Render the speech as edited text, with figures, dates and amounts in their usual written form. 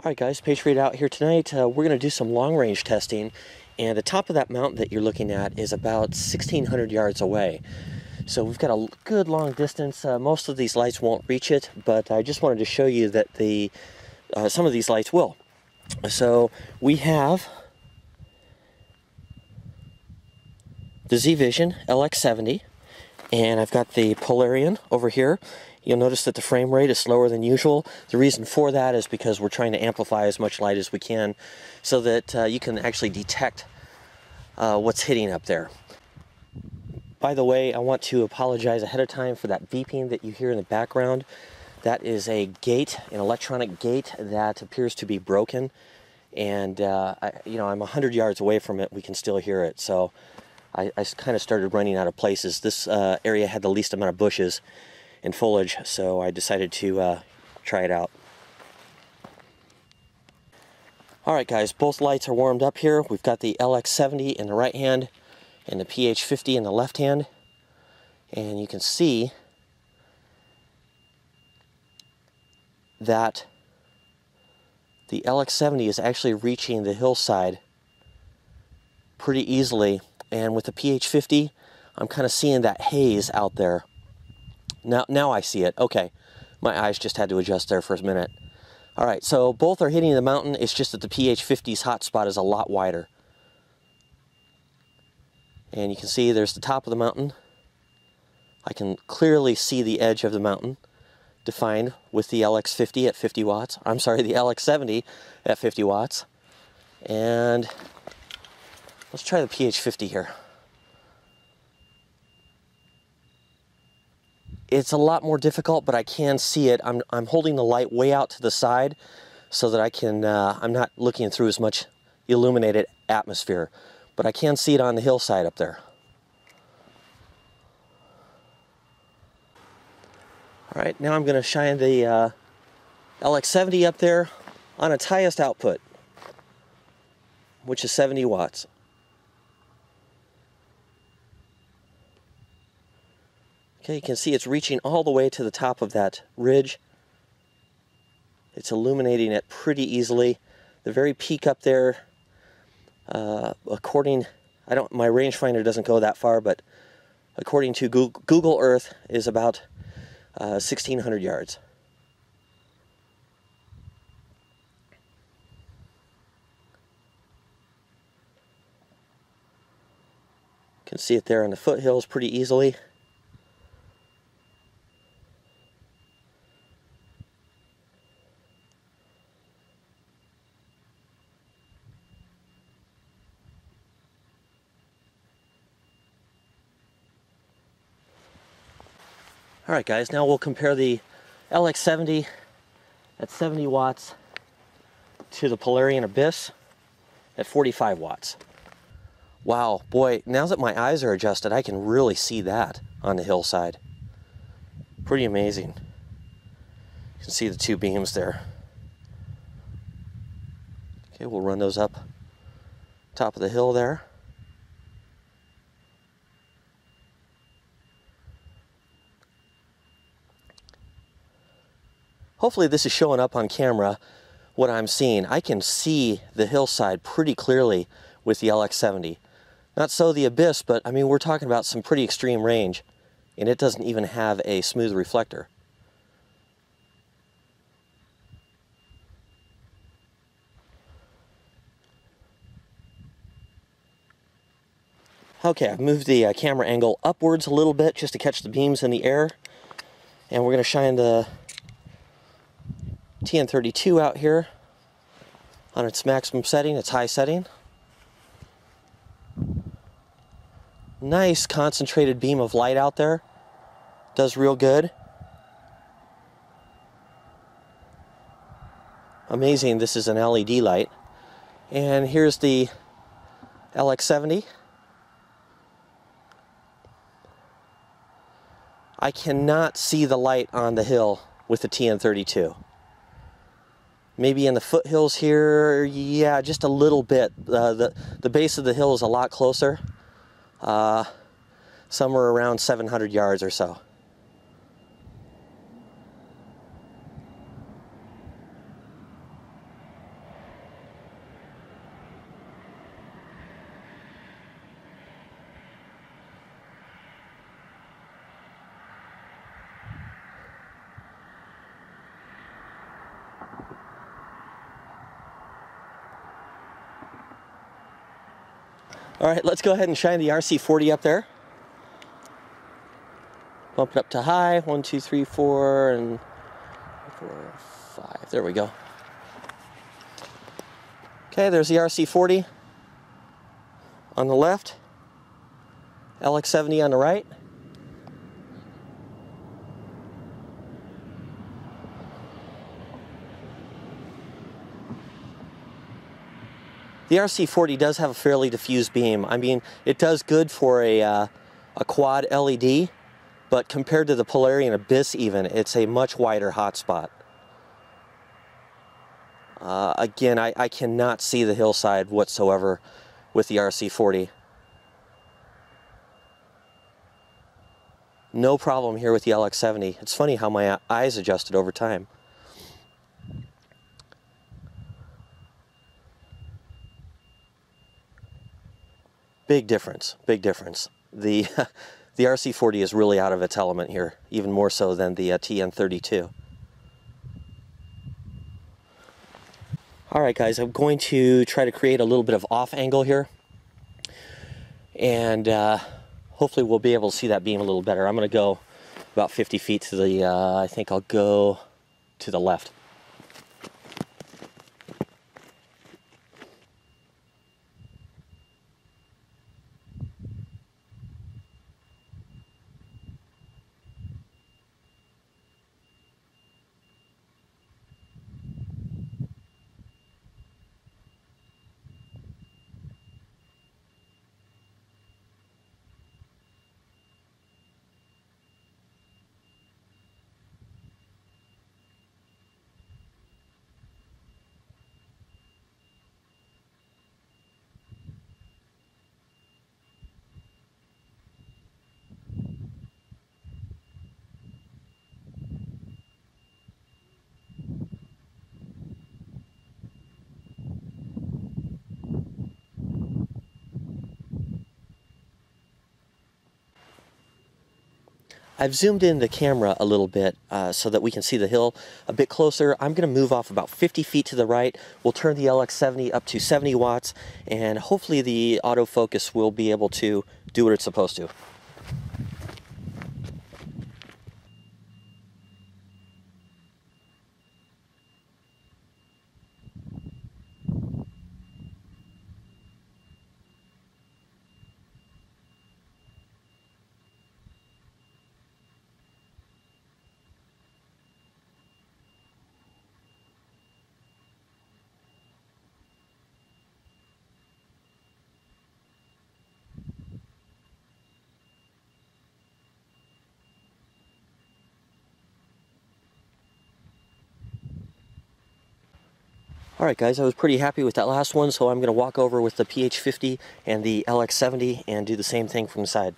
Alright guys, Patriot out here tonight. We're going to do some long-range testing, and the top of that mountain that you're looking at is about 1,600 yards away. So we've got a good long distance. Most of these lights won't reach it, but I just wanted to show you that some of these lights will. So we have the Z-Vision LX70, and I've got the Polarian over here. You'll notice that the frame rate is slower than usual. The reason for that is because we're trying to amplify as much light as we can so that you can actually detect what's hitting up there. By the way, I want to apologize ahead of time for that beeping that you hear in the background. That is a gate, an electronic gate that appears to be broken, and I'm 100 yards away from it. We can still hear it, so I kind of started running out of places. This area had the least amount of bushes and foliage, so I decided to try it out. Alright guys, both lights are warmed up here. We've got the LX70 in the right hand and the PH50 in the left hand, and you can see that the LX70 is actually reaching the hillside pretty easily, and with the PH50 I'm kind of seeing that haze out there. Now I see it. Okay, my eyes just had to adjust there for a minute. Alright, so both are hitting the mountain. It's just that the PH50's hotspot is a lot wider. And you can see there's the top of the mountain. I can clearly see the edge of the mountain defined with the LX50 at 50 watts. I'm sorry, the LX70 at 50 watts. And let's try the PH50 here. It's a lot more difficult, but I can see it. I'm holding the light way out to the side so that I can, I'm not looking through as much illuminated atmosphere, but I can see it on the hillside up there. All right, now I'm going to shine the LX70 up there on its highest output, which is 70 watts. Okay, you can see it's reaching all the way to the top of that ridge. It's illuminating it pretty easily. The very peak up there, my rangefinder doesn't go that far, but according to Google Earth, is about 1,600 yards. You can see it there on the foothills pretty easily. Alright guys, now we'll compare the LX70 at 70 watts to the Polarian Abyss at 45 watts. Wow, boy, now that my eyes are adjusted, I can really see that on the hillside. Pretty amazing. You can see the two beams there. Okay, we'll run those up top of the hill there. Hopefully this is showing up on camera what I'm seeing. I can see the hillside pretty clearly with the LX70. Not so the Abyss, but I mean we're talking about some pretty extreme range, and it doesn't even have a smooth reflector. Okay, I've moved the camera angle upwards a little bit just to catch the beams in the air, and we're going to shine the TN32 out here on its maximum setting, its high setting. Nice concentrated beam of light out there. Does real good. Amazing, this is an LED light. And here's the LX70. I cannot see the light on the hill with the TN32. Maybe in the foothills here, yeah, just a little bit. The base of the hill is a lot closer. Somewhere around 700 yards or so. All right, let's go ahead and shine the RC40 up there. Bump it up to high. 1, 2, 3, 4, and 4, 5. There we go. Okay, there's the RC40 on the left, LX70 on the right. The RC40 does have a fairly diffuse beam. I mean, it does good for a quad LED, but compared to the Polarion Abyss even, it's a much wider hotspot. Again, I cannot see the hillside whatsoever with the RC40. No problem here with the LX70. It's funny how my eyes adjusted over time. Big difference, big difference. The RC40 is really out of its element here, even more so than the TN32. Alright guys, I'm going to try to create a little bit of off angle here, and hopefully we'll be able to see that beam a little better. I'm going to go about 50 feet to the, I think I'll go to the left. I've zoomed in the camera a little bit so that we can see the hill a bit closer. I'm going to move off about 50 feet to the right. We'll turn the LX70 up to 70 watts, and hopefully the autofocus will be able to do what it's supposed to. Alright guys, I was pretty happy with that last one, so I'm going to walk over with the PH50 and the LX70 and do the same thing from the side.